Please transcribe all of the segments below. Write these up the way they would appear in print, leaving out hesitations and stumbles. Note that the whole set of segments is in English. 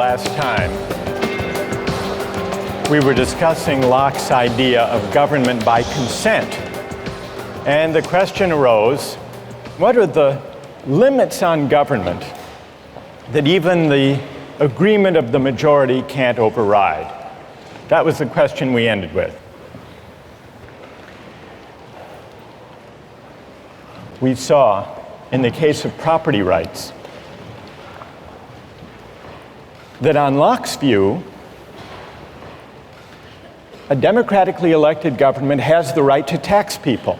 last time, we were discussing Locke's idea of government by consent. And the question arose, what are the limits on government that even the agreement of the majority can't override? That was the question we ended with. We saw, in the case of property rights, that on Locke's view, a democratically elected government has the right to tax people.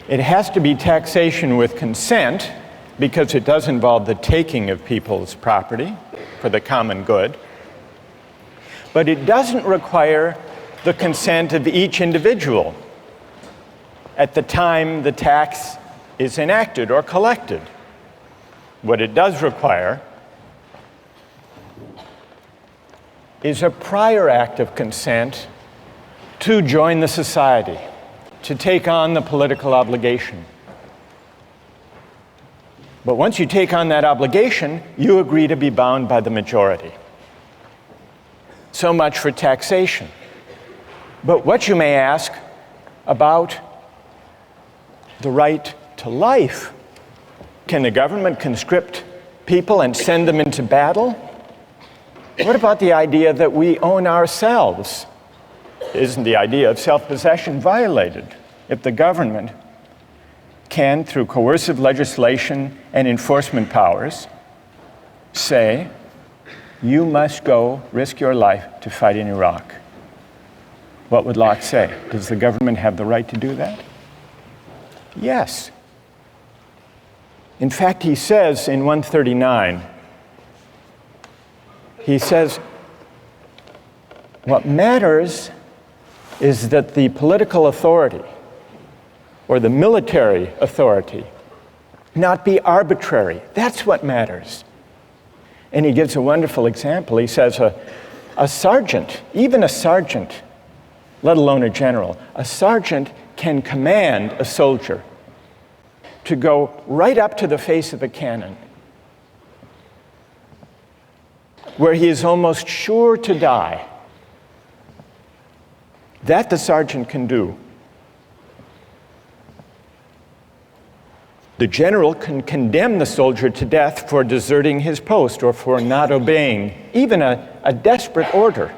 It has to be taxation with consent because it does involve the taking of people's property for the common good. But it doesn't require the consent of each individual at the time the tax is enacted or collected. What it does require is a prior act of consent to join the society, to take on the political obligation. But once you take on that obligation, you agree to be bound by the majority. So much for taxation. But what you may ask about the right to life? Can the government conscript people and send them into battle? What about the idea that we own ourselves? Isn't the idea of self-possession violated if the government can, through coercive legislation and enforcement powers, say, you must go risk your life to fight in Iraq? What would Locke say? Does the government have the right to do that? Yes. In fact, he says in 139, he says, what matters is that the political authority or the military authority not be arbitrary. That's what matters. And he gives a wonderful example. He says a sergeant, even a sergeant, let alone a general, a sergeant can command a soldier to go right up to the face of a cannon where he is almost sure to die. That the sergeant can do. The general can condemn the soldier to death for deserting his post or for not obeying even a desperate order.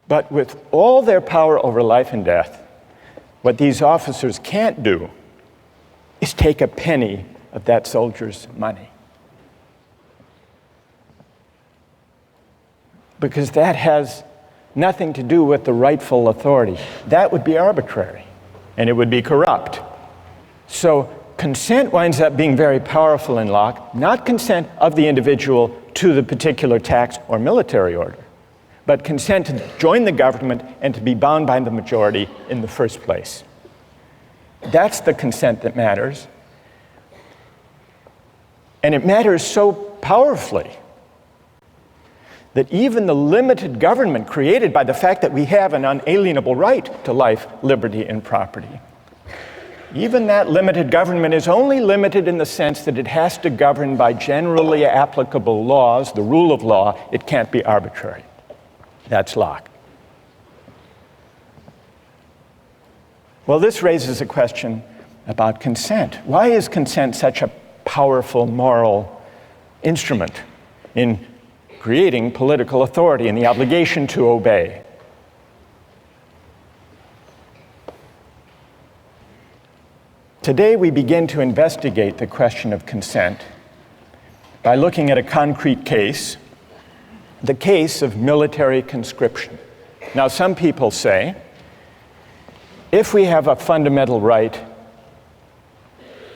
But with all their power over life and death, what these officers can't do is take a penny of that soldier's money. Because that has nothing to do with the rightful authority. That would be arbitrary, and it would be corrupt. So consent winds up being very powerful in Locke, not consent of the individual to the particular tax or military order, but consent to join the government and to be bound by the majority in the first place. That's the consent that matters. And it matters so powerfully that even the limited government created by the fact that we have an unalienable right to life, liberty, and property, even that limited government is only limited in the sense that it has to govern by generally applicable laws, the rule of law. It can't be arbitrary. That's Locke. Well, this raises a question about consent. Why is consent such a powerful moral instrument in creating political authority and the obligation to obey? Today, we begin to investigate the question of consent by looking at a concrete case, the case of military conscription. Now, some people say, if we have a fundamental right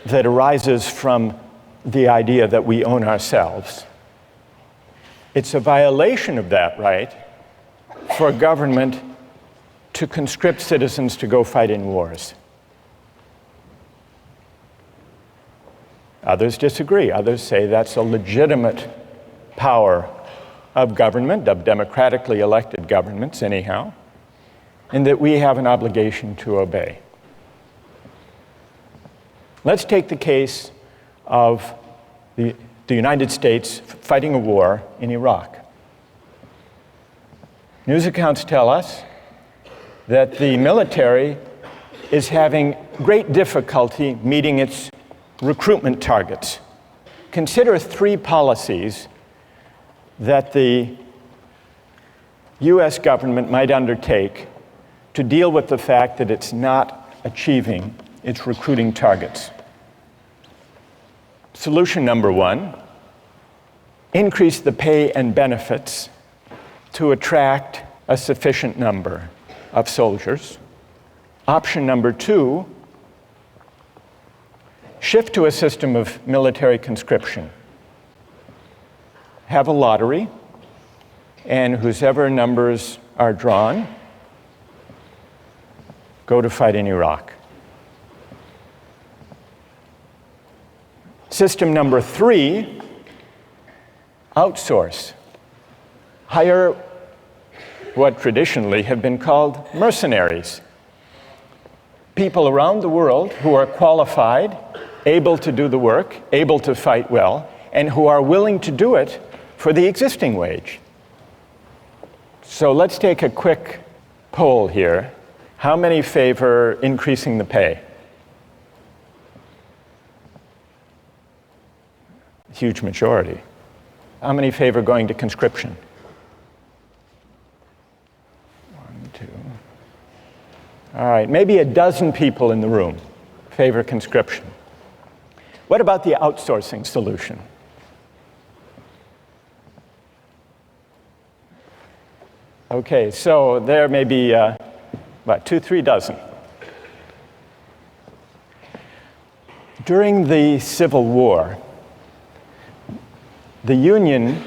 that arises from the idea that we own ourselves, it's a violation of that right for government to conscript citizens to go fight in wars. Others disagree. Others say that's a legitimate power of government, of democratically elected governments anyhow, and that we have an obligation to obey. Let's take the case of the the United States fighting a war in Iraq. News accounts tell us that the military is having great difficulty meeting its recruitment targets. Consider 3 policies that the US government might undertake to deal with the fact that it's not achieving its recruiting targets. Solution number 1, increase the pay and benefits to attract a sufficient number of soldiers. Option number 2, shift to a system of military conscription. Have a lottery, and whosever numbers are drawn go to fight in Iraq. System number 3, outsource. Hire what traditionally have been called mercenaries. People around the world who are qualified, able to do the work, able to fight well, and who are willing to do it for the existing wage. So let's take a quick poll here. How many favor increasing the pay? Huge majority. How many favor going to conscription? 1, 2. All right, maybe a dozen people in the room favor conscription. What about the outsourcing solution? Okay, so there may be about 2-3 dozen. During the Civil War, the Union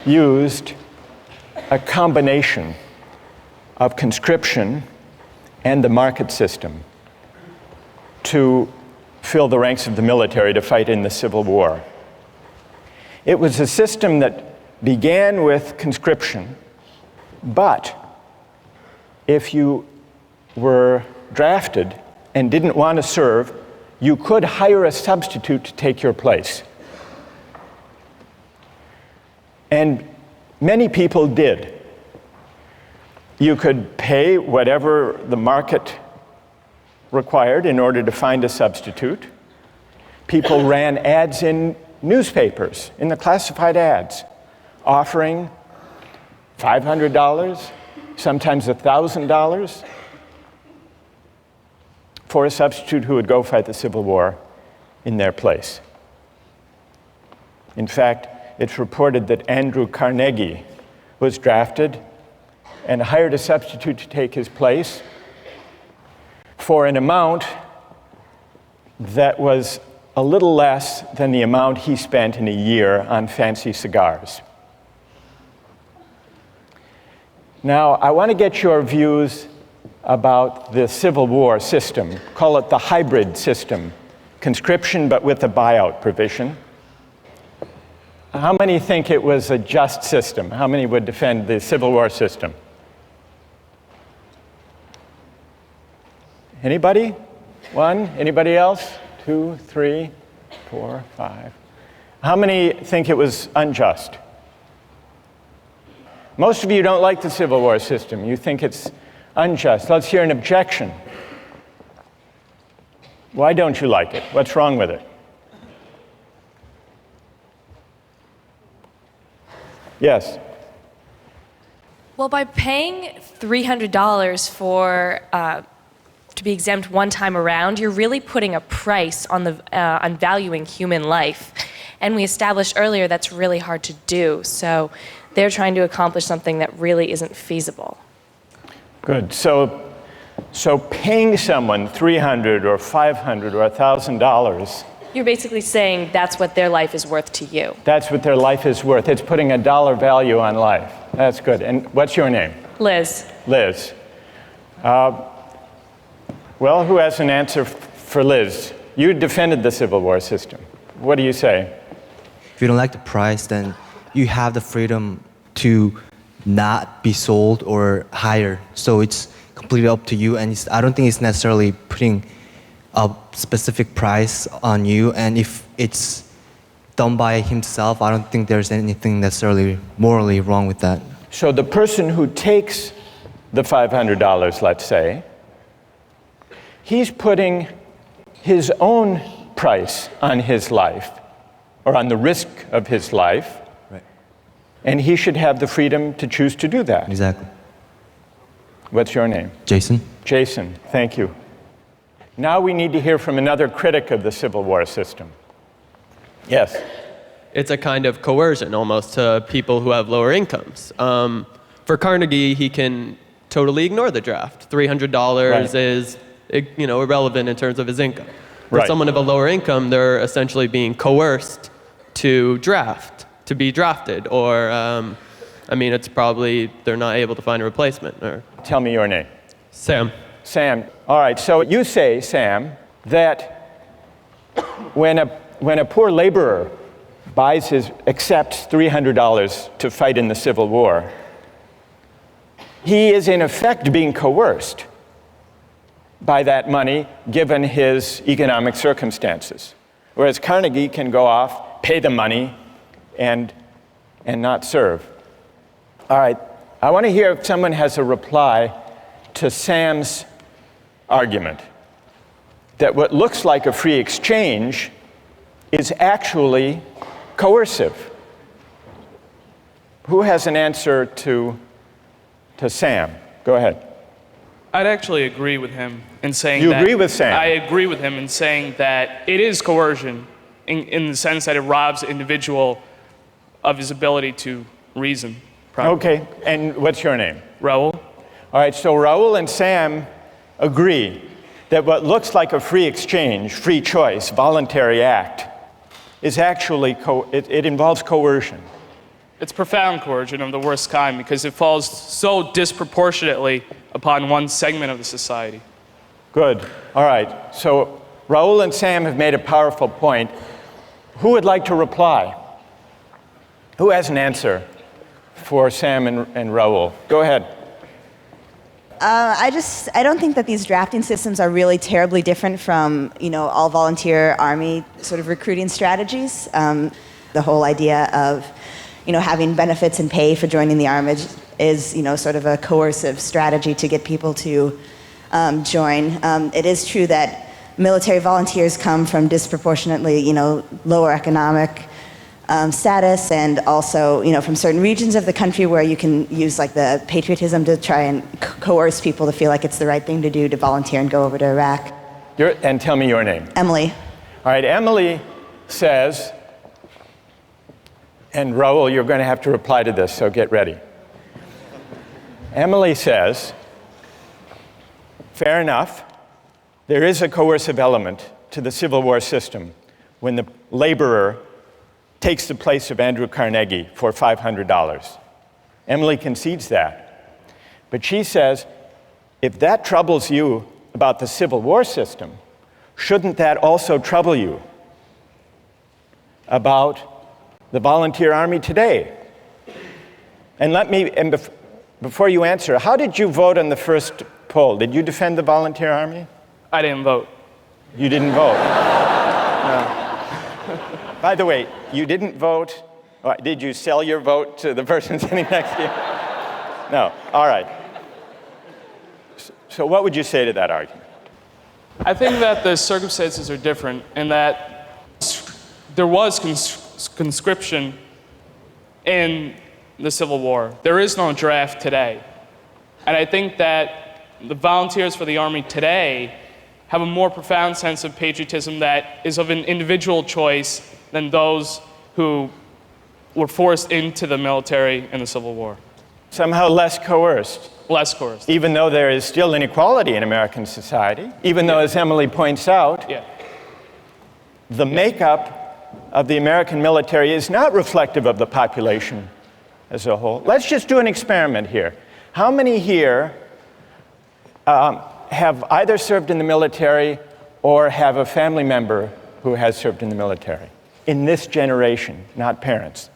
used a combination of conscription and the market system to fill the ranks of the military to fight in the Civil War. It was a system that began with conscription, but if you were drafted and didn't want to serve, you could hire a substitute to take your place. And many people did. You could pay whatever the market required in order to find a substitute. People ran ads in newspapers, in the classified ads, offering $500, sometimes $1,000 for a substitute who would go fight the Civil War in their place. In fact, it's reported that Andrew Carnegie was drafted and hired a substitute to take his place for an amount that was a little less than the amount he spent in a year on fancy cigars. Now, I want to get your views about the Civil War system. Call it the hybrid system, conscription but with a buyout provision. How many think it was a just system? How many would defend the Civil War system? Anybody? 1? Anybody else? 2, 3, 4, 5. How many think it was unjust? Most of you don't like the Civil War system. You think it's unjust. Let's hear an objection. Why don't you like it? What's wrong with it? Yes? Well, by paying $300 for to be exempt one time around, you're really putting a price on on valuing human life. And we established earlier that's really hard to do. So they're trying to accomplish something that really isn't feasible. Good. So paying someone $300 or $500 or $1,000. You're basically saying that's what their life is worth to you. That's what their life is worth. It's putting a dollar value on life. That's good. And what's your name? Liz. Liz. Well, who has an answer for Liz? You defended the Civil War system. What do you say? If you don't like the price, then you have the freedom to not be sold or hired. So it's completely up to you. And I don't think it's necessarily putting a specific price on you. And if it's done by himself, I don't think there's anything necessarily morally wrong with that. So the person who takes the $500, let's say, he's putting his own price on his life, or on the risk of his life, Right. and he should have the freedom to choose to do that. Exactly. What's your name? Jason? Jason, thank you. Now we need to hear from another critic of the Civil War system. Yes. It's a kind of coercion almost to people who have lower incomes. For Carnegie, he can totally ignore the draft. $300 Right. is irrelevant in terms of his income. For Right. someone of a lower income, they're essentially being coerced to be drafted, or it's probably they're not able to find a replacement. Or Tell me your name. Sam. Sam. All right, so you say, Sam, that when a poor laborer accepts $300 to fight in the Civil War, he is in effect being coerced by that money given his economic circumstances. Whereas Carnegie can go off, pay the money, and not serve. All right, I want to hear if someone has a reply to Sam's argument that what looks like a free exchange is actually coercive. Who has an answer to Sam? Go ahead. I'd actually agree with him in saying You that... agree with Sam? I agree with him in saying that it is coercion in the sense that it robs the individual of his ability to reason. Okay, and what's your name? Raul? All right, so Raul and Sam agree that what looks like a free exchange, free choice, voluntary act, is actually, it involves coercion. It's profound coercion of the worst kind because it falls so disproportionately upon one segment of the society. Good. All right. So Raul and Sam have made a powerful point. Who would like to reply? Who has an answer for Sam and Raul? Go ahead. I don't think that these drafting systems are really terribly different from, all volunteer army sort of recruiting strategies. The whole idea of, having benefits and pay for joining the army is, sort of a coercive strategy to get people to join. It is true that military volunteers come from disproportionately, lower economic status, and also, from certain regions of the country where you can use like the patriotism to try and coerce people to feel like it's the right thing to do to volunteer and go over to Iraq. And tell me your name. Emily. All right, Emily says, and Raul, you're going to have to reply to this, so get ready. Emily says, fair enough, there is a coercive element to the Civil War system when the laborer takes the place of Andrew Carnegie for $500. Emily concedes that. But she says, if that troubles you about the Civil War system, shouldn't that also trouble you about the volunteer army today? And before you answer, how did you vote on the first poll? Did you defend the volunteer army? I didn't vote. You didn't vote? No. By the way, you didn't vote. Did you sell your vote to the person sitting next to you? No. All right. So what would you say to that argument? I think that the circumstances are different in that there was conscription in the Civil War. There is no draft today. And I think that the volunteers for the Army today have a more profound sense of patriotism that is of an individual choice than those who were forced into the military in the Civil War. Somehow less coerced. Less coerced. Even though there is still inequality in American society, even though, as Emily points out, the makeup of the American military is not reflective of the population as a whole. Let's just do an experiment here. How many here have either served in the military or have a family member who has served in the military? In this generation, not parents,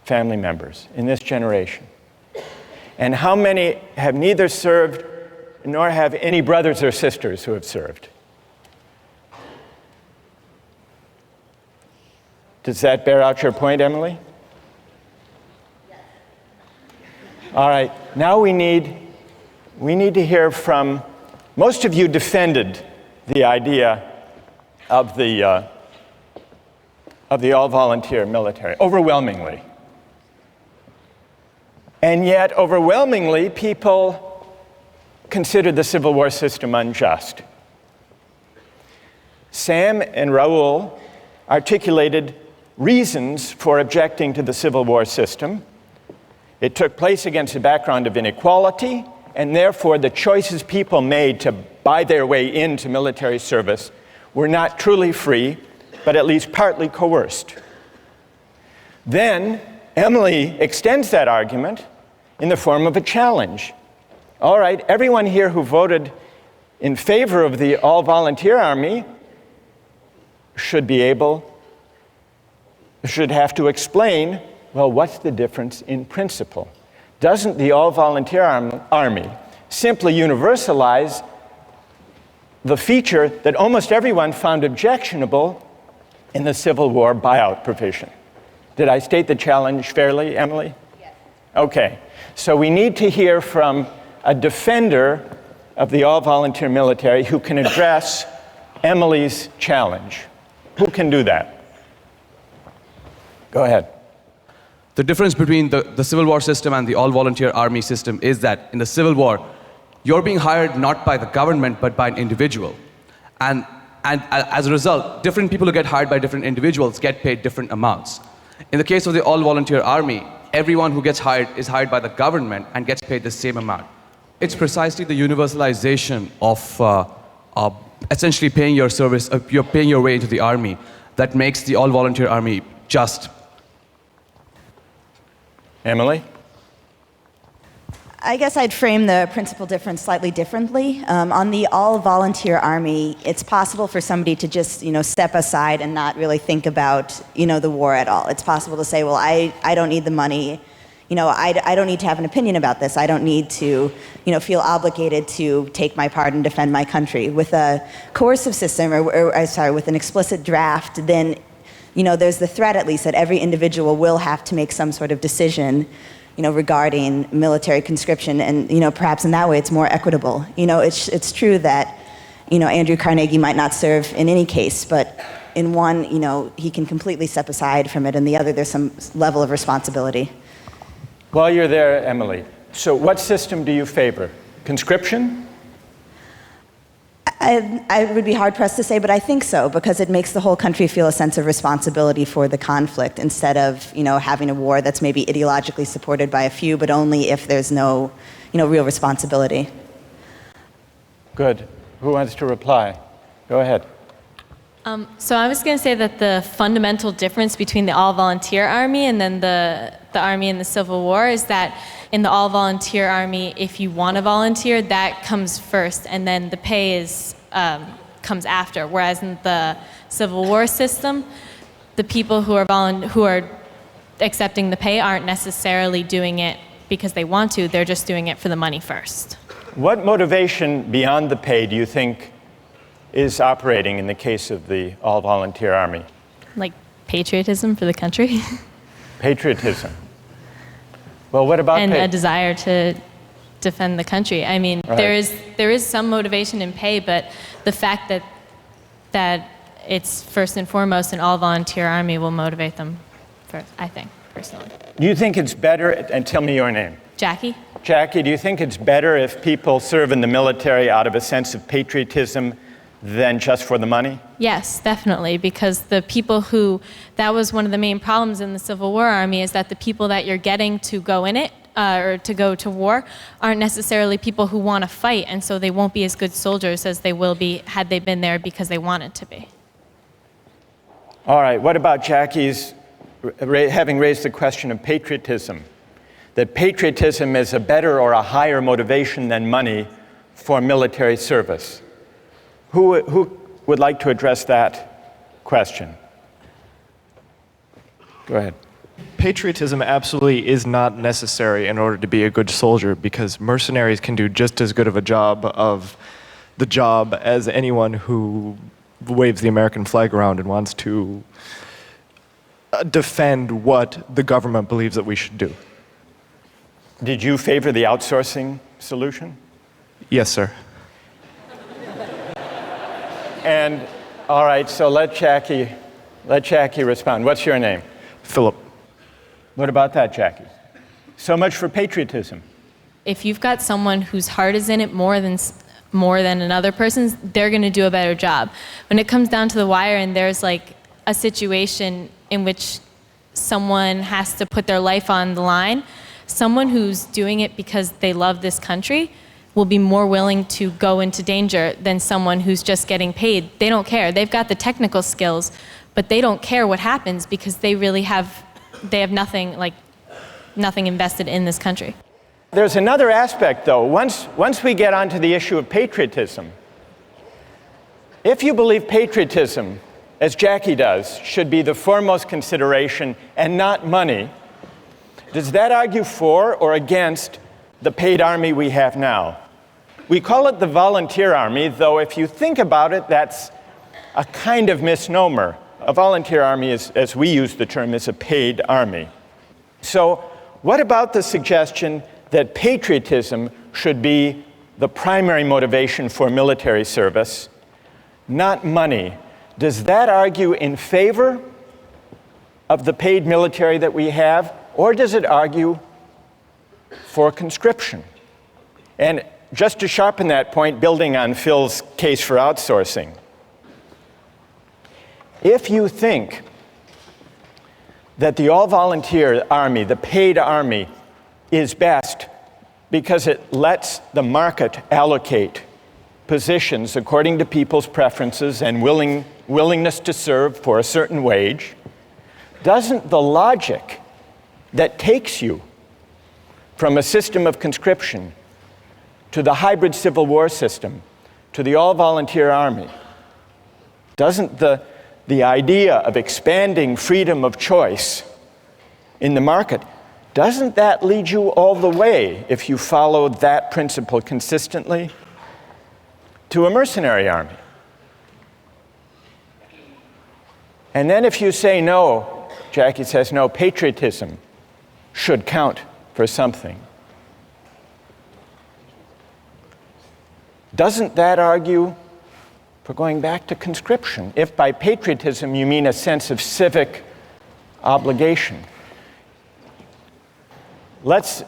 family members, in this generation. And how many have neither served nor have any brothers or sisters who have served? Does that bear out your point, Emily? Yes. All right, now we need to hear from, most of you defended the idea of the all-volunteer military, overwhelmingly. And yet, overwhelmingly, people considered the Civil War system unjust. Sam and Raul articulated reasons for objecting to the Civil War system. It took place against a background of inequality, and therefore the choices people made to buy their way into military service were not truly free, but at least partly coerced. Then Emily extends that argument in the form of a challenge. All right, everyone here who voted in favor of the all-volunteer army should have to explain, well, what's the difference in principle? Doesn't the all-volunteer army simply universalize the feature that almost everyone found objectionable in the Civil War buyout provision? Did I state the challenge fairly, Emily? Yes. Okay, so we need to hear from a defender of the all-volunteer military who can address Emily's challenge. Who can do that? Go ahead. The difference between the Civil War system and the all-volunteer army system is that in the Civil War, you're being hired not by the government, but by an individual. And as a result, different people who get hired by different individuals get paid different amounts. In the case of the all-volunteer army, everyone who gets hired is hired by the government and gets paid the same amount. It's precisely the universalization of essentially paying your service, you're paying your way into the army, that makes the all-volunteer army just. Emily? I guess I'd frame the principal difference slightly differently. On the all-volunteer army, it's possible for somebody to just, step aside and not really think about, the war at all. It's possible to say, well, I don't need the money. I don't need to have an opinion about this. I don't need to, feel obligated to take my part and defend my country. With a coercive system, with an explicit draft, then, there's the threat, at least, that every individual will have to make some sort of decision regarding military conscription, and perhaps in that way it's more equitable. It's true that Andrew Carnegie might not serve in any case, but in one, he can completely step aside from it, and the other there's some level of responsibility. While you're there, Emily, so what system do you favor? Conscription? I would be hard-pressed to say, but I think so, because it makes the whole country feel a sense of responsibility for the conflict, instead of, having a war that's maybe ideologically supported by a few, but only if there's no, real responsibility. Good. Who wants to reply? Go ahead. So I was going to say that the fundamental difference between the all-volunteer army and then the army in the Civil War is that in the all-volunteer army, if you want to volunteer, that comes first, and then the pay comes after. Whereas in the Civil War system, the people who are accepting the pay aren't necessarily doing it because they want to. They're just doing it for the money first. What motivation beyond the pay do you think is operating in the case of the all-volunteer army? Like patriotism for the country. Patriotism. Well, what about and pay? a desire to defend the country. I mean, Right. there is some motivation in pay, but the fact that it's first and foremost an all-volunteer army will motivate them first, I think, personally. Do you think it's better, and tell me your name. Jackie? Jackie, do you think it's better if people serve in the military out of a sense of patriotism than just for the money? Yes, definitely, because the people that was one of the main problems in the Civil War Army, is that the people that you're getting to go in it, or to go to war, aren't necessarily people who want to fight, and so they won't be as good soldiers as they will be had they been there because they wanted to be. All right, what about Jackie's having raised the question of patriotism? That patriotism is a better or a higher motivation than money for military service. Who would like to address that question? Go ahead. Patriotism absolutely is not necessary in order to be a good soldier, because mercenaries can do just as good of a job as anyone who waves the American flag around and wants to defend what the government believes that we should do. Did you favor the outsourcing solution? Yes, sir. And, all right, so let Jackie respond. What's your name? Philip. What about that, Jackie? So much for patriotism. If you've got someone whose heart is in it more than another person's, they're going to do a better job. When it comes down to the wire and there's like a situation in which someone has to put their life on the line, someone who's doing it because they love this country will be more willing to go into danger than someone who's just getting paid. They don't care. They've got the technical skills, but they don't care what happens because they have nothing invested in this country. There's another aspect, though. Once we get onto the issue of patriotism, if you believe patriotism, as Jackie does, should be the foremost consideration and not money, does that argue for or against the paid army we have now? We call it the volunteer army, though if you think about it, that's a kind of misnomer. A volunteer army, as we use the term, is a paid army. So what about the suggestion that patriotism should be the primary motivation for military service, not money? Does that argue in favor of the paid military that we have, or does it argue for conscription? And just to sharpen that point, building on Phil's case for outsourcing, if you think that the all-volunteer army, the paid army, is best because it lets the market allocate positions according to people's preferences and willingness to serve for a certain wage, doesn't the logic that takes you from a system of conscription to the hybrid Civil War system, to the all-volunteer army, doesn't the idea of expanding freedom of choice in the market, doesn't that lead you all the way, if you follow that principle consistently, to a mercenary army? And then if you say no, Jackie says no, patriotism should count for something. Doesn't that argue for going back to conscription, if by patriotism you mean a sense of civic obligation? Let's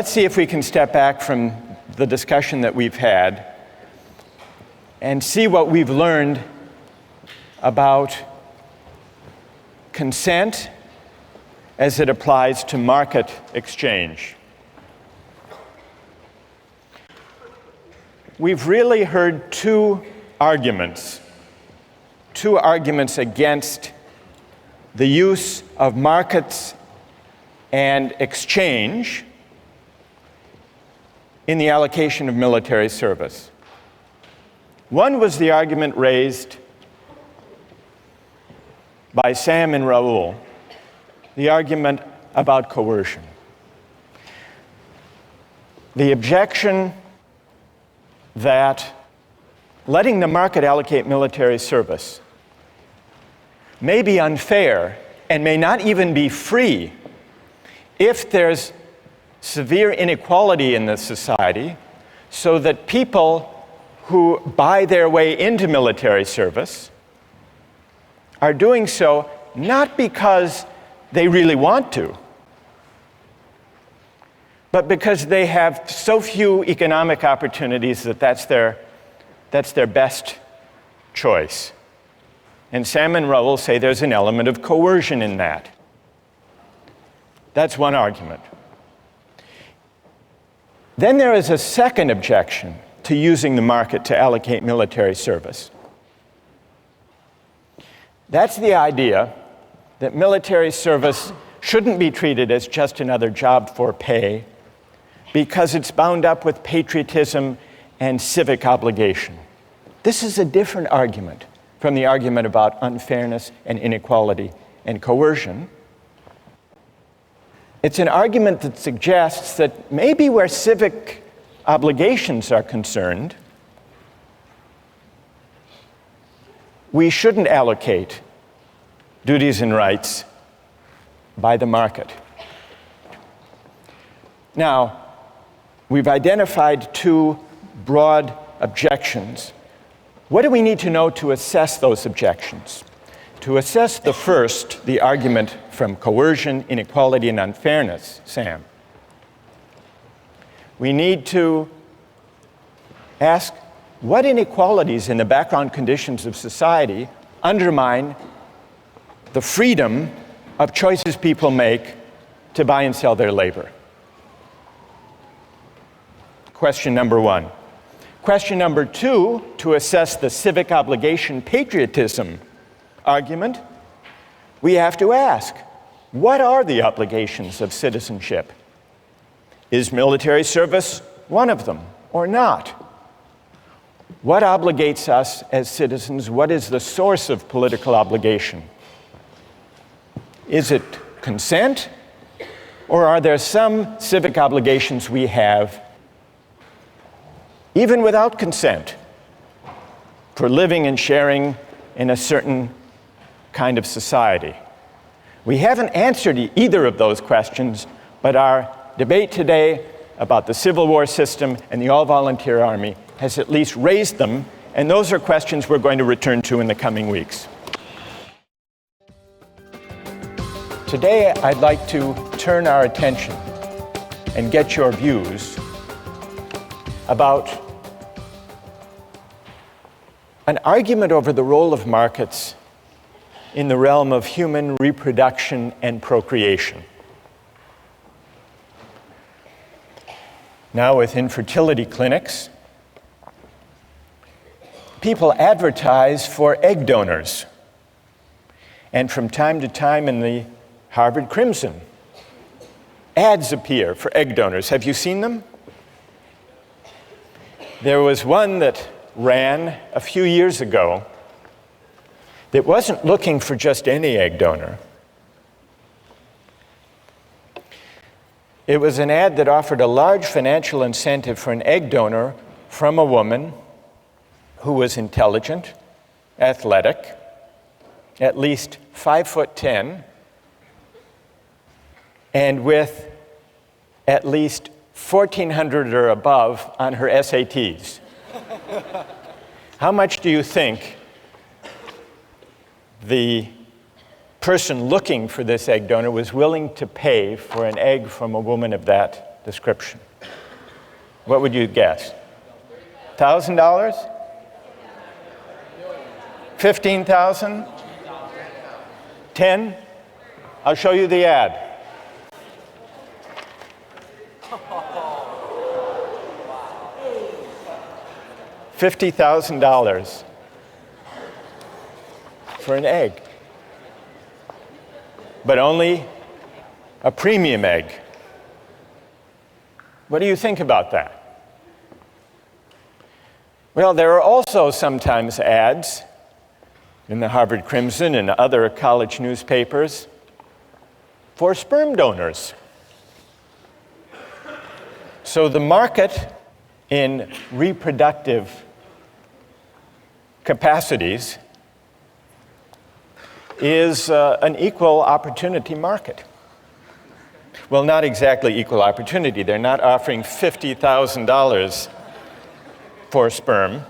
see if we can step back from the discussion that we've had and see what we've learned about consent as it applies to market exchange. We've really heard two arguments against the use of markets and exchange in the allocation of military service. One was the argument raised by Sam and Raul, the argument about coercion. The objection that letting the market allocate military service may be unfair and may not even be free if there's severe inequality in the society, so that people who buy their way into military service are doing so not because they really want to, but because they have so few economic opportunities that that's their best choice. And Sam and Raul say there's an element of coercion in that. That's one argument. Then there is a second objection to using the market to allocate military service. That's the idea that military service shouldn't be treated as just another job for pay because it's bound up with patriotism and civic obligation. This is a different argument from the argument about unfairness and inequality and coercion. It's an argument that suggests that maybe where civic obligations are concerned, we shouldn't allocate duties and rights by the market. Now, we've identified two broad objections. What do we need to know to assess those objections? To assess the first, the argument from coercion, inequality, and unfairness, Sam, we need to ask what inequalities in the background conditions of society undermine the freedom of choices people make to buy and sell their labor. Question number one. Question number two, to assess the civic obligation patriotism argument, we have to ask, what are the obligations of citizenship? Is military service one of them or not? What obligates us as citizens? What is the source of political obligation? Is it consent, or are there some civic obligations we have even without consent for living and sharing in a certain kind of society? We haven't answered either of those questions, but our debate today about the Civil War system and the all-volunteer army has at least raised them, and those are questions we're going to return to in the coming weeks. Today, I'd like to turn our attention and get your views about an argument over the role of markets in the realm of human reproduction and procreation. Now, with infertility clinics, people advertise for egg donors. And from time to time in the Harvard Crimson, ads appear for egg donors. Have you seen them? There was one that ran a few years ago that wasn't looking for just any egg donor. It was an ad that offered a large financial incentive for an egg donor from a woman who was intelligent, athletic, at least 5'10", and with at least 1,400 or above on her SATs. How much do you think the person looking for this egg donor was willing to pay for an egg from a woman of that description? What would you guess? $1,000? 15,000? 10? I'll show you the ad. $50,000 for an egg, but only a premium egg. What do you think about that? Well, there are also sometimes ads in the Harvard Crimson and other college newspapers for sperm donors. So the market in reproductive capacities is an equal opportunity market. Well, not exactly equal opportunity. They're not offering $50,000 for sperm.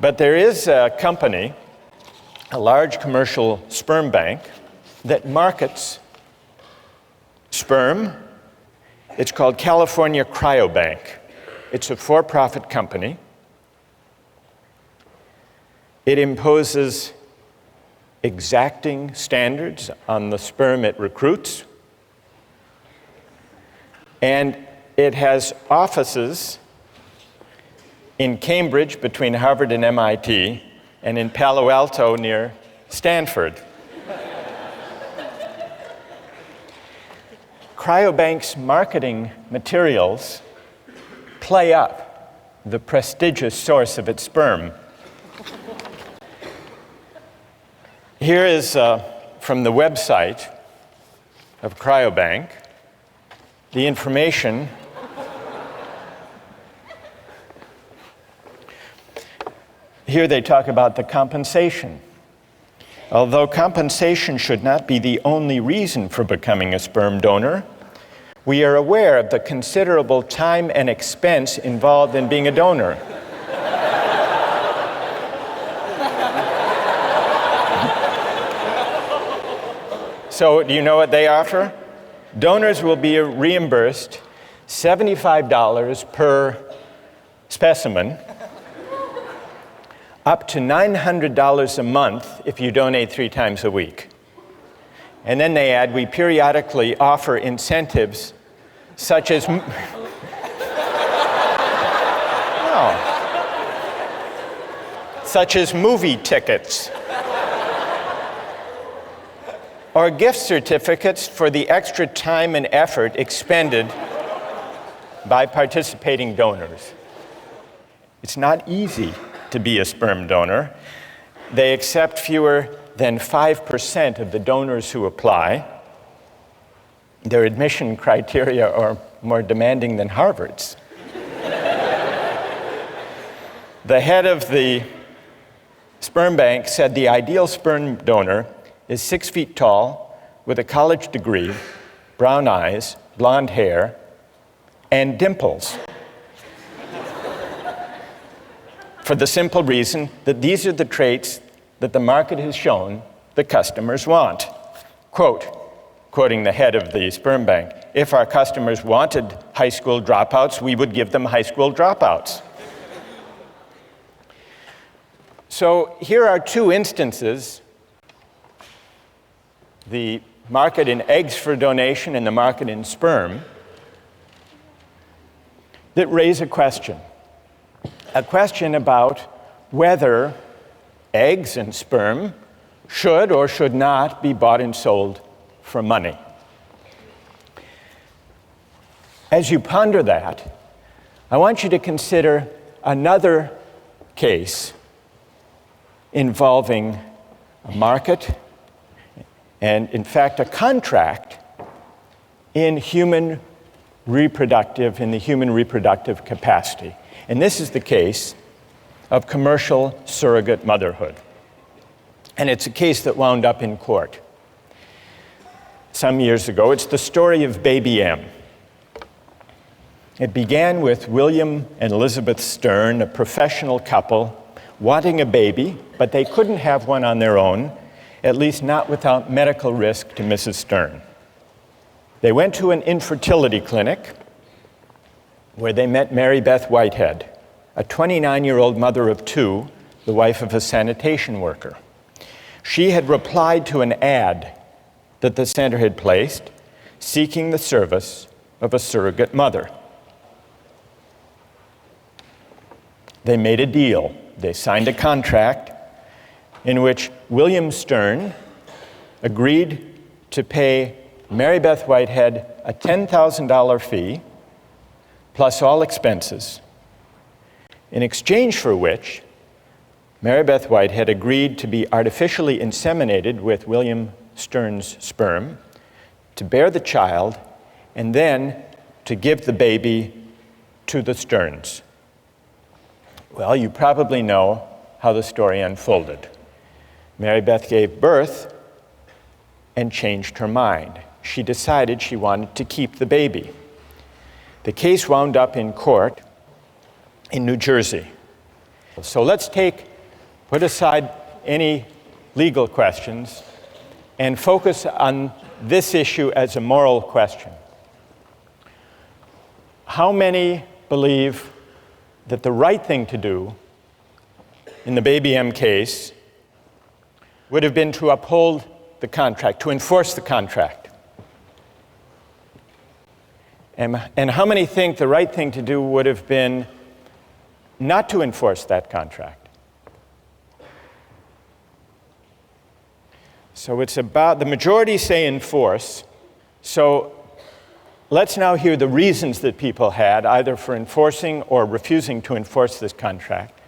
But there is a company, a large commercial sperm bank, that markets sperm. It's called California Cryobank. It's a for-profit company. It imposes exacting standards on the sperm it recruits. And it has offices in Cambridge between Harvard and MIT, and in Palo Alto near Stanford. Cryobank's marketing materials play up the prestigious source of its sperm. Here is from the website of Cryobank the information here. They talk about the compensation. Although compensation should not be the only reason for becoming a sperm donor, we are aware of the considerable time and expense involved in being a donor. So, do you know what they offer? Donors will be reimbursed $75 per specimen, up to $900 a month if you donate 3 times a week. And then they add, we periodically offer incentives such as such as movie tickets or gift certificates for the extra time and effort expended by participating donors. It's not easy to be a sperm donor. They accept fewer than 5% of the donors who apply. Their admission criteria are more demanding than Harvard's. The head of the sperm bank said the ideal sperm donor is 6 feet tall, with a college degree, brown eyes, blonde hair, and dimples. For the simple reason that these are the traits that the market has shown the customers want. Quoting the head of the sperm bank, if our customers wanted high school dropouts, we would give them high school dropouts. So here are 2 instances, the market in eggs for donation and the market in sperm, that raise a question about whether eggs and sperm should or should not be bought and sold for money. As you ponder that, I want you to consider another case involving a market and, in fact, a contract in the human reproductive capacity. And this is the case of commercial surrogate motherhood. And it's a case that wound up in court some years ago. It's the story of Baby M. It began with William and Elizabeth Stern, a professional couple, wanting a baby, but they couldn't have one on their own, at least not without medical risk to Mrs. Stern. They went to an infertility clinic where they met Mary Beth Whitehead, a 29-year-old mother of 2, the wife of a sanitation worker. She had replied to an ad that the center had placed, seeking the service of a surrogate mother. They made a deal. They signed a contract in which William Stern agreed to pay Mary Beth Whitehead a $10,000 fee plus all expenses, in exchange for which Mary Beth Whitehead agreed to be artificially inseminated with William Stern's sperm, to bear the child, and then to give the baby to the Sterns. Well, you probably know how the story unfolded. Mary Beth gave birth and changed her mind. She decided she wanted to keep the baby. The case wound up in court in New Jersey. So let's put aside any legal questions and focus on this issue as a moral question. How many believe that the right thing to do in the Baby M case would have been to uphold the contract, to enforce the contract? And how many think the right thing to do would have been not to enforce that contract? So it's about, the majority say enforce. So let's now hear the reasons that people had, either for enforcing or refusing to enforce this contract.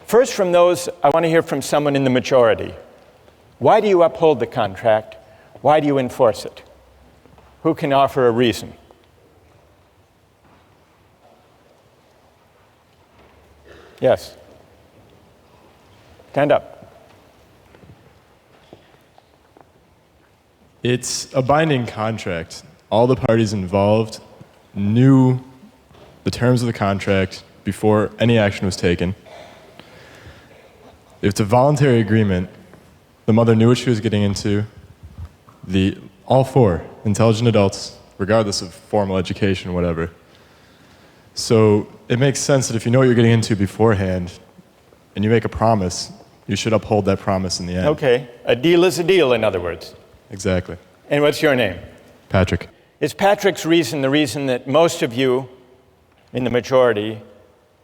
First, from those, I want to hear from someone in the majority. Why do you uphold the contract? Why do you enforce it? Who can offer a reason? Yes. Stand up. It's a binding contract. All the parties involved knew the terms of the contract before any action was taken. If it's a voluntary agreement, the mother knew what she was getting into. All four intelligent adults, regardless of formal education, whatever. So it makes sense that if you know what you're getting into beforehand and you make a promise, you should uphold that promise in the end. Okay, a deal is a deal, in other words. Exactly. And what's your name? Patrick. Is Patrick's reason the reason that most of you in the majority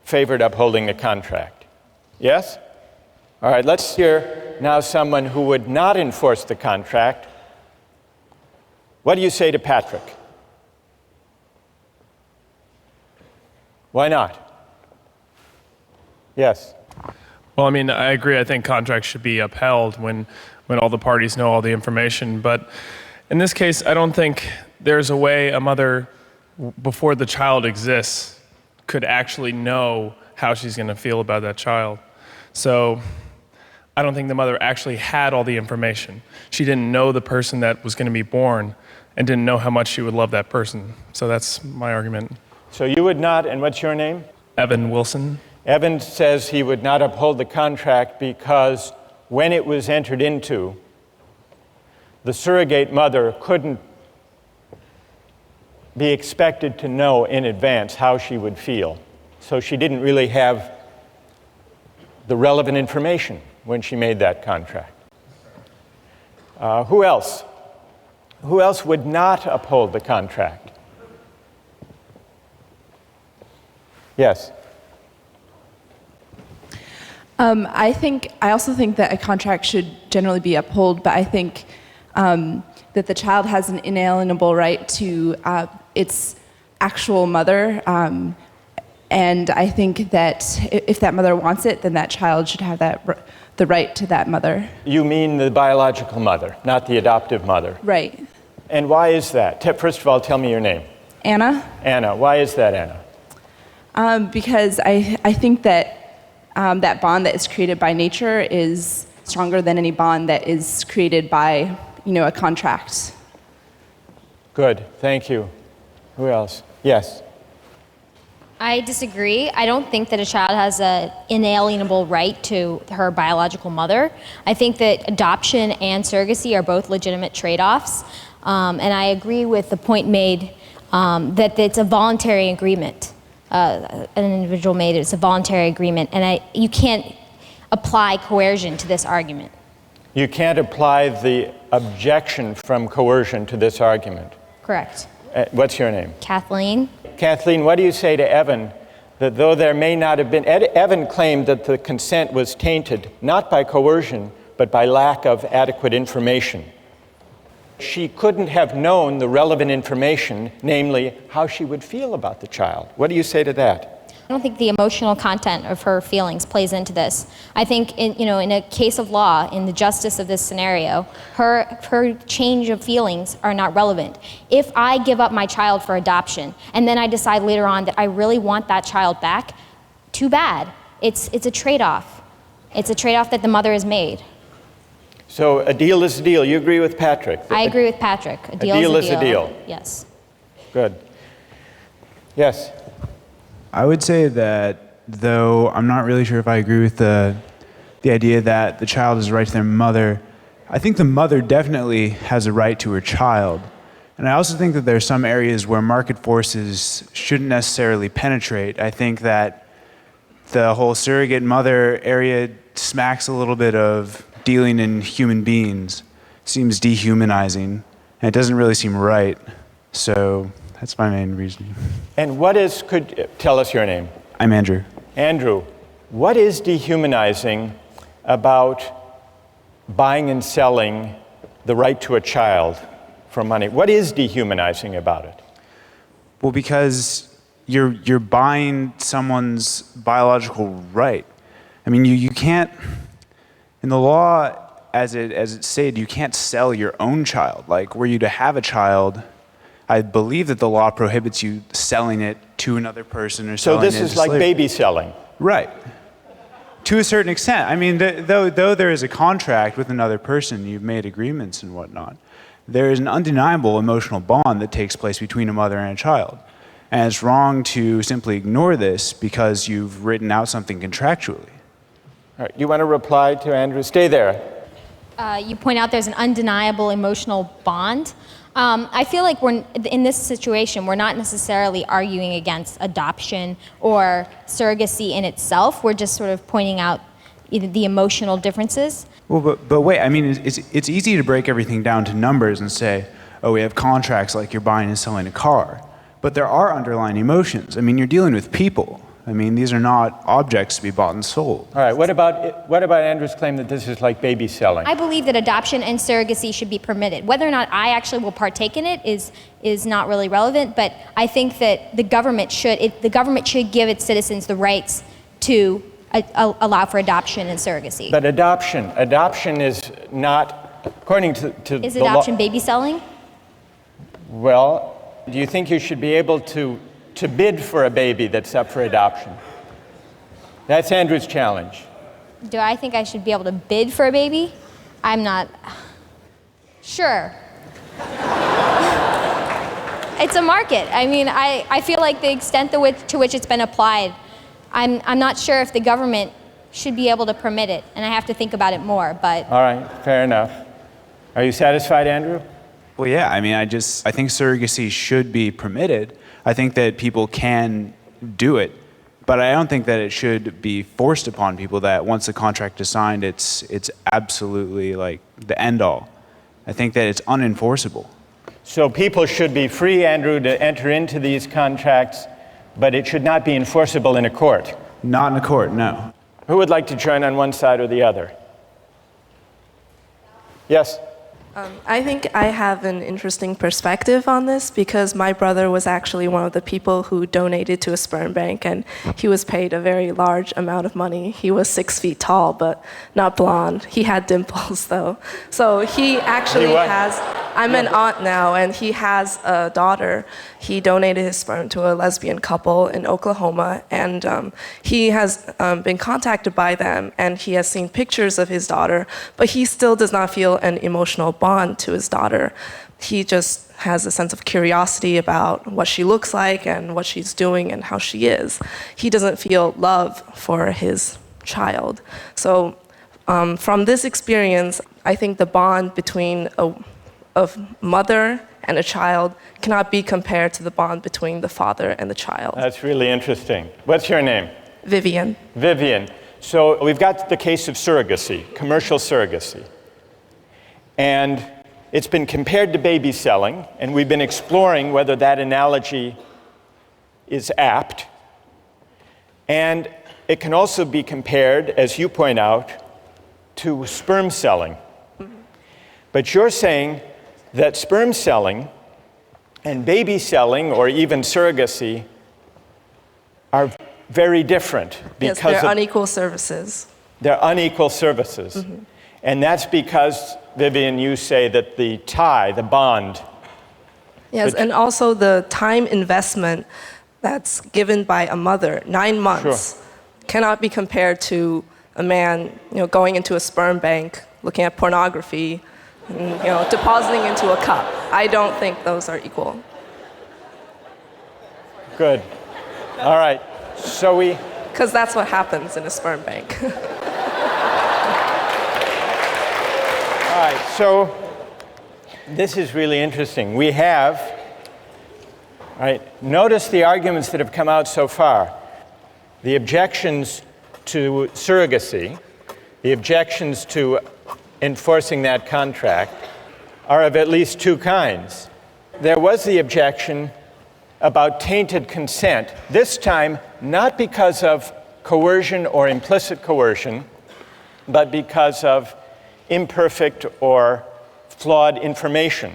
favored upholding the contract? Yes? All right, let's hear now someone who would not enforce the contract. What do you say to Patrick? Why not? Yes. Well, I mean, I agree. I think contracts should be upheld when all the parties know all the information. But in this case, I don't think there's a way a mother, before the child exists, could actually know how she's going to feel about that child. So I don't think the mother actually had all the information. She didn't know the person that was going to be born and didn't know how much she would love that person. So that's my argument. So you would not, and what's your name? Evan Wilson. Evan says he would not uphold the contract because when it was entered into, the surrogate mother couldn't be expected to know in advance how she would feel. So she didn't really have the relevant information when she made that contract. Who else? Who else would not uphold the contract? Yes. I also think that a contract should generally be upheld, but I think that the child has an inalienable right to its actual mother, and I think that if that mother wants it, then that child should have the right to that mother. You mean the biological mother, not the adoptive mother? Right. And why is that? First of all, tell me your name. Anna? Anna. Why is that, Anna? Because I think that that bond that is created by nature is stronger than any bond that is created by, a contract. Good, thank you. Who else? Yes. I disagree. I don't think that a child has an inalienable right to her biological mother. I think that adoption and surrogacy are both legitimate trade-offs. And I agree with the point made that it's a voluntary agreement. An individual made it. It's a voluntary agreement. And you can't apply coercion to this argument. You can't apply the objection from coercion to this argument. Correct. What's your name? Kathleen. Kathleen, what do you say to Evan that though there may not have been, Evan claimed that the consent was tainted not by coercion, but by lack of adequate information. She couldn't have known the relevant information, namely how she would feel about the child. What do you say to that? I don't think the emotional content of her feelings plays into this. I think in a case of law, in the justice of this scenario, her change of feelings are not relevant. If I give up my child for adoption and then I decide later on that I really want that child back, too bad. It's a trade-off. It's a trade-off that the mother has made. So a deal is a deal. You agree with Patrick? I agree with Patrick. A deal is a deal. Yes. Good. Yes. I would say that, though I'm not really sure if I agree with the idea that the child has a right to their mother, I think the mother definitely has a right to her child. And I also think that there are some areas where market forces shouldn't necessarily penetrate. I think that the whole surrogate mother area smacks a little bit of dealing in human beings. Seems dehumanizing, and it doesn't really seem right. So that's my main reasoning. And tell us your name. I'm Andrew. Andrew, what is dehumanizing about buying and selling the right to a child for money? What is dehumanizing about it? Well, because you're buying someone's biological right. I mean, you can't, in the law, as it's stated, you can't sell your own child. Like, were you to have a child, I believe that the law prohibits you selling it to another person or selling it So this is like slavery. baby selling? Right. To a certain extent. I mean, though there is a contract with another person, you've made agreements and whatnot. there is an undeniable emotional bond that takes place between a mother and a child. And it's wrong to simply ignore this because you've written out something contractually. All right, you want to reply to Andrew? Stay there. You point out there's an undeniable emotional bond. I feel like in this situation, we're not necessarily arguing against adoption or surrogacy in itself. We're just sort of pointing out the emotional differences. Well, but wait, I mean, it's easy to break everything down to numbers and say, oh, we have contracts like you're buying and selling a car. But there are underlying emotions. I mean, you're dealing with people. I mean, these are not objects to be bought and sold. All right, what about Andrew's claim that this is like baby selling? I believe that adoption and surrogacy should be permitted. Whether or not I actually will partake in it is not really relevant, but I think that the government should give its citizens the rights to allow for adoption and surrogacy. But adoption is not, according to Is adoption baby selling? Well, do you think you should be able to bid for a baby that's up for adoption? That's Andrew's challenge. Do I think I should be able to bid for a baby? I'm not sure. It's a market. I mean, I feel like the extent to which it's been applied, I'm not sure if the government should be able to permit it, and I have to think about it more, but... All right, fair enough. Are you satisfied, Andrew? Well, yeah, I mean, I think surrogacy should be permitted. I think that people can do it, but I don't think that it should be forced upon people that once the contract is signed, it's absolutely like the end all. I think that it's unenforceable. So people should be free, Andrew, to enter into these contracts, but it should not be enforceable in a court. Not in a court, no. Who would like to join on one side or the other? Yes? I think I have an interesting perspective on this because my brother was actually one of the people who donated to a sperm bank, and he was paid a very large amount of money. He was 6 feet tall, but not blonde. He had dimples, though. So he actually has... I'm an aunt now, and he has a daughter. He donated his sperm to a lesbian couple in Oklahoma, and he has been contacted by them, and he has seen pictures of his daughter, but he still does not feel an emotional bond to his daughter. He just has a sense of curiosity about what she looks like and what she's doing and how she is. He doesn't feel love for his child. So from this experience, I think the bond between a mother and a child cannot be compared to the bond between the father and the child. That's really interesting. What's your name? Vivian. Vivian. So we've got the case of surrogacy, commercial surrogacy. And it's been compared to baby selling, and we've been exploring whether that analogy is apt. And it can also be compared, as you point out, to sperm selling. But you're saying that sperm selling and baby selling, or even surrogacy, are very different because yes, they're unequal services. They're unequal services. Mm-hmm. And that's because, Vivian, you say that the tie, the bond... Yes, and also the time investment that's given by a mother, 9 months, cannot be compared to a man, going into a sperm bank, looking at pornography, and, depositing into a cup. I don't think those are equal. Good. All right. So we... Because that's what happens in a sperm bank. All right. So this is really interesting. We have... All right. Notice the arguments that have come out so far. The objections to surrogacy, the objections to enforcing that contract are of at least two kinds. There was the objection about tainted consent, this time not because of coercion or implicit coercion, but because of imperfect or flawed information.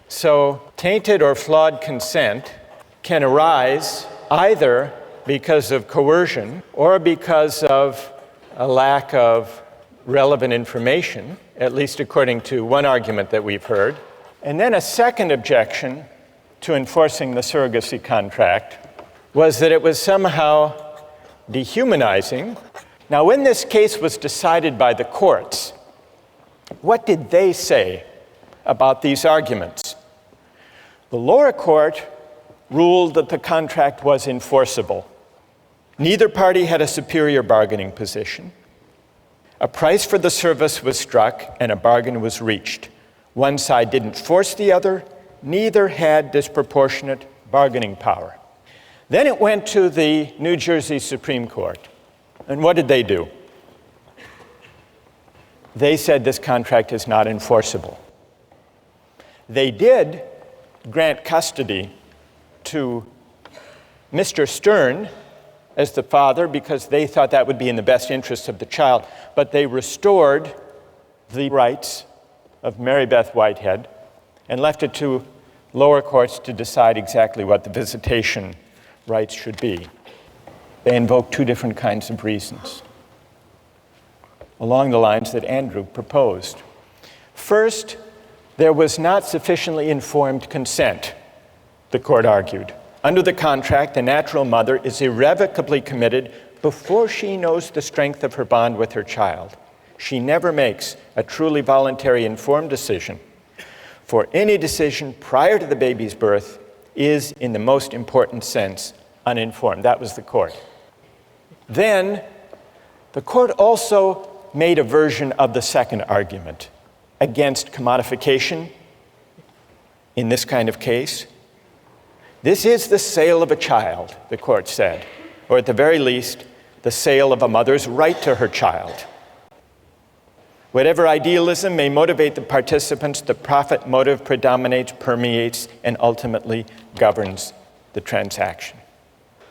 So tainted or flawed consent can arise either because of coercion or because of a lack of relevant information, at least according to one argument that we've heard. And then a second objection to enforcing the surrogacy contract was that it was somehow dehumanizing. Now, when this case was decided by the courts, what did they say about these arguments. The lower court ruled that the contract was enforceable. Neither party had a superior bargaining position. A price for the service was struck and a bargain was reached. One side didn't force the other, neither had disproportionate bargaining power. Then it went to the New Jersey Supreme Court. And what did they do? They said this contract is not enforceable. They did grant custody to Mr. Stern as the father because they thought that would be in the best interest of the child, but they restored the rights of Mary Beth Whitehead and left it to lower courts to decide exactly what the visitation rights should be. They invoked two different kinds of reasons along the lines that Andrew proposed. First, there was not sufficiently informed consent, the court argued. Under the contract, the natural mother is irrevocably committed before she knows the strength of her bond with her child. She never makes a truly voluntary informed decision, for any decision prior to the baby's birth is, in the most important sense, uninformed. That was the court. Then, the court also made a version of the second argument against commodification in this kind of case. This is the sale of a child, the court said, or at the very least, the sale of a mother's right to her child. Whatever idealism may motivate the participants, the profit motive predominates, permeates, and ultimately governs the transaction.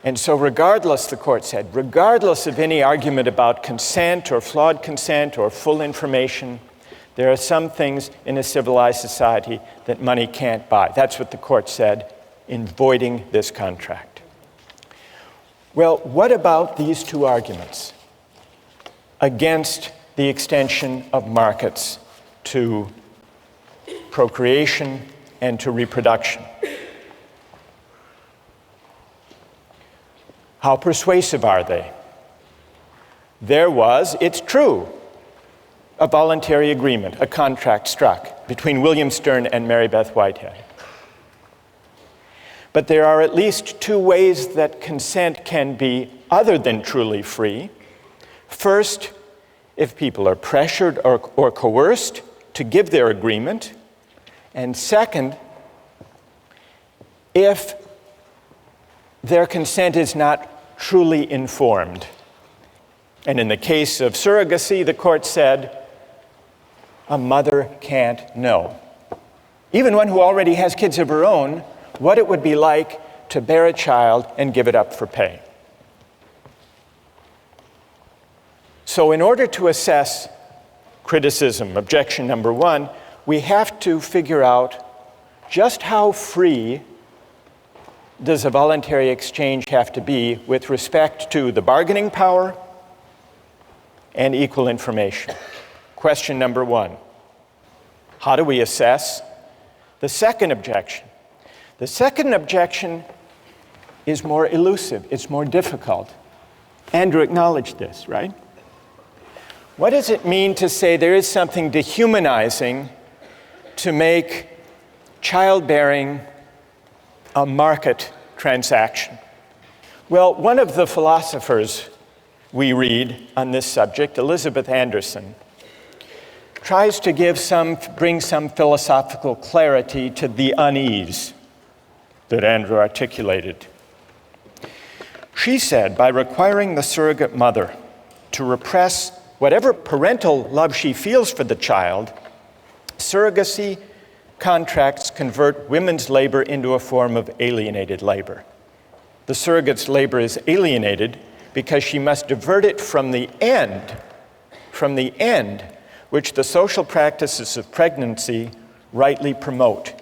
And so regardless, the court said, regardless of any argument about consent or flawed consent or full information, there are some things in a civilized society that money can't buy. That's what the court said in voiding this contract. Well, what about these two arguments against the extension of markets to procreation and to reproduction? How persuasive are they? There was, it's true, a voluntary agreement, a contract struck between William Stern and Mary Beth Whitehead. But there are at least two ways that consent can be other than truly free. First, if people are pressured or coerced to give their agreement. And second, if their consent is not truly informed. And in the case of surrogacy, the court said, a mother can't know, even one who already has kids of her own, what it would be like to bear a child and give it up for pay. So in order to assess criticism, objection number one, we have to figure out just how free does a voluntary exchange have to be with respect to the bargaining power and equal information. Question number one, how do we assess the second objection? The second objection is more elusive, it's more difficult. Andrew acknowledged this, right? What does it mean to say there is something dehumanizing to make childbearing a market transaction? Well, one of the philosophers we read on this subject, Elizabeth Anderson, tries to bring some philosophical clarity to the unease that Andrew articulated. She said, by requiring the surrogate mother to repress whatever parental love she feels for the child, surrogacy contracts convert women's labor into a form of alienated labor. The surrogate's labor is alienated because she must divert it from the end which the social practices of pregnancy rightly promote,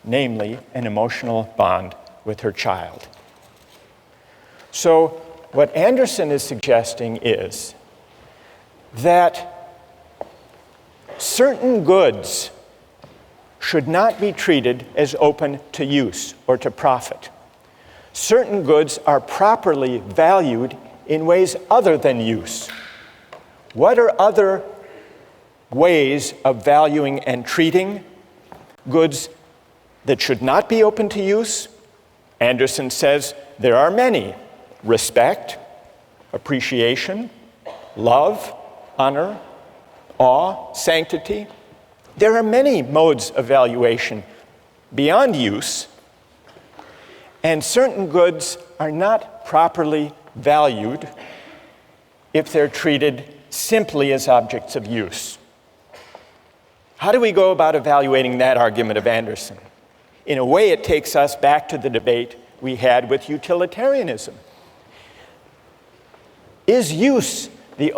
namely an emotional bond with her child. So what Anderson is suggesting is that certain goods should not be treated as open to use or to profit. Certain goods are properly valued in ways other than use. What are other ways of valuing and treating goods that should not be open to use? Anderson says there are many: respect, appreciation, love, honor, awe, sanctity. There are many modes of valuation beyond use, and certain goods are not properly valued if they're treated simply as objects of use. How do we go about evaluating that argument of Anderson? In a way, it takes us back to the debate we had with utilitarianism. Is use the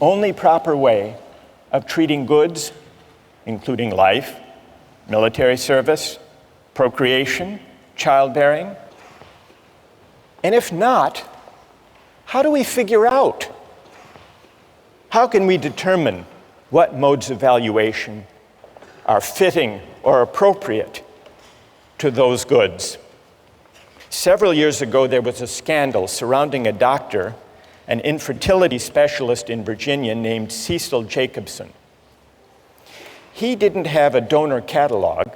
only proper way of treating goods, including life, military service, procreation, childbearing? And if not, how do we figure out? How can we determine what modes of valuation are fitting or appropriate to those goods? Several years ago, there was a scandal surrounding a doctor, an infertility specialist in Virginia named Cecil Jacobson. He didn't have a donor catalog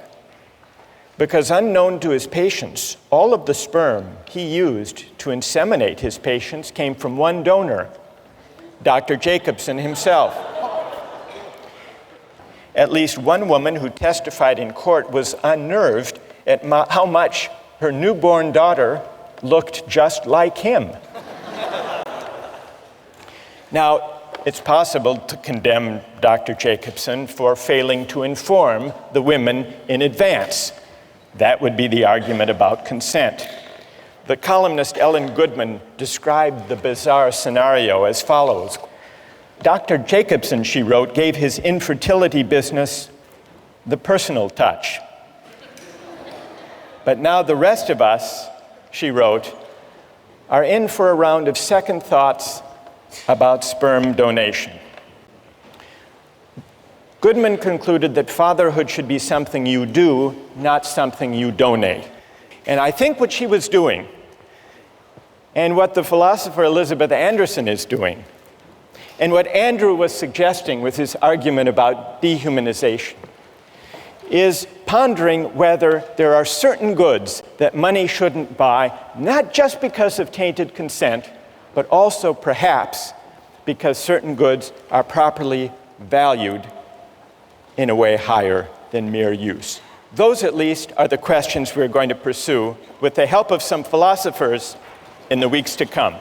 because, unknown to his patients, all of the sperm he used to inseminate his patients came from one donor, Dr. Jacobson himself. At least one woman who testified in court was unnerved at how much her newborn daughter looked just like him. Now, it's possible to condemn Dr. Jacobson for failing to inform the women in advance. That would be the argument about consent. The columnist Ellen Goodman described the bizarre scenario as follows. Dr. Jacobson, she wrote, gave his infertility business the personal touch. But now the rest of us, she wrote, are in for a round of second thoughts about sperm donation. Goodman concluded that fatherhood should be something you do, not something you donate. And I think what she was doing, and what the philosopher Elizabeth Anderson is doing, and what Andrew was suggesting with his argument about dehumanization, is pondering whether there are certain goods that money shouldn't buy, not just because of tainted consent, but also perhaps because certain goods are properly valued in a way higher than mere use. Those, at least, are the questions we're going to pursue with the help of some philosophers in the weeks to come.